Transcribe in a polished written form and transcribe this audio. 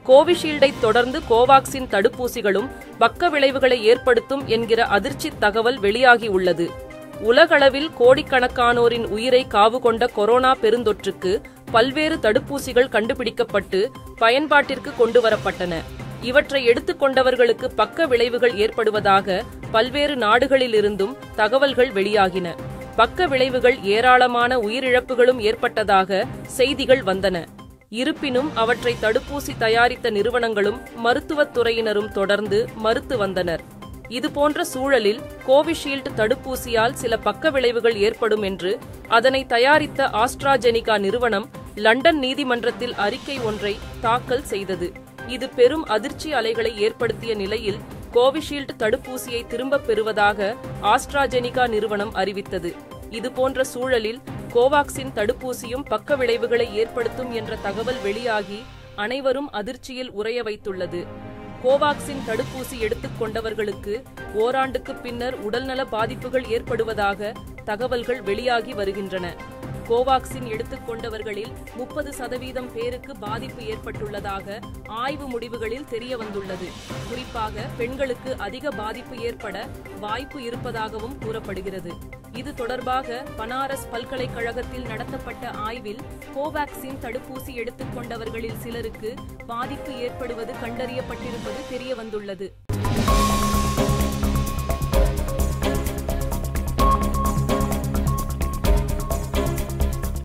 கோவிஷீல்டை தொடர்ந்து கோவாக்சின் தடுப்பூசிகளும் பக்க விளைவுகளை ஏற்படுத்தும் என்கிற அதிர்ச்சி தகவல் வெளியாகியுள்ளது. உலகளவில் கோடிக்கணக்கானோரின் உயிரை காவு கொண்ட கொரோனா பெருந்தொற்றுக்கு பல்வேறு தடுப்பூசிகள் கண்டுபிடிக்கப்பட்டு பயன்பாட்டிற்கு கொண்டுவரப்பட்டன. இவற்றை எடுத்துக்கொண்டவர்களுக்கு பக்க விளைவுகள் ஏற்படுவதாக பல்வேறு நாடுகளிலிருந்தும் தகவல்கள் வெளியாகின. பக்க விளைவுகள் ஏராளமான உயிரிழப்புகளும் ஏற்பட்டதாக செய்திகள் வந்தன. இருப்பினும் அவற்றை தடுப்பூசி தயாரித்த நிறுவனங்களும் மருத்துவத்துறையினரும் தொடர்ந்து மறுத்து வந்தனர். இதுபோன்ற சூழலில் கோவிஷீல்டு தடுப்பூசியால் சில பக்க விளைவுகள் ஏற்படும் என்று அதனை தயாரித்த ஆஸ்ட்ராஜெனிகா நிறுவனம் லண்டன் நீதிமன்றத்தில் அறிக்கை ஒன்றை தாக்கல் செய்தது. இது பெரும் அதிர்ச்சி அலைகளை ஏற்படுத்திய நிலையில் கோவிஷீல்டு தடுப்பூசியை திரும்பப் பெறுவதாக ஆஸ்ட்ராஜெனிகா நிறுவனம் அறிவித்தது. இதுபோன்ற சூழலில் கோவாக்சின் தடுப்பூசியும் பக்க விளைவுகளை ஏற்படுத்தும் என்ற தகவல் வெளியாகி அனைவரும் அதிர்ச்சியில் உறைய வைத்துள்ளது. கோவாக்சின் தடுப்பூசி எடுத்துக் கொண்டவர்களுக்கு ஓராண்டுக்கு பின்னர் உடல்நல பாதிப்புகள் ஏற்படுவதாக தகவல்கள் வெளியாகி வருகின்றன. கோவாக்சின் எடுத்துக் கொண்டவர்களில் 30% பேருக்கு பாதிப்பு ஏற்பட்டுள்ளதாக ஆய்வு முடிவுகளில் தெரிய வந்துள்ளது. குறிப்பாக பெண்களுக்கு அதிக பாதிப்பு ஏற்பட வாய்ப்பு இருப்பதாகவும் கூறப்படுகிறது. இது தொடர்பாக பனாரஸ் பல்கலைக்கழகத்தில் நடத்தப்பட்ட ஆய்வில் கோவாக்சின் தடுப்பூசி எடுத்துக் கொண்டவர்களில் சிலருக்கு பாதிப்பு ஏற்படுவது கண்டறியப்பட்டிருப்பது தெரியவந்துள்ளது.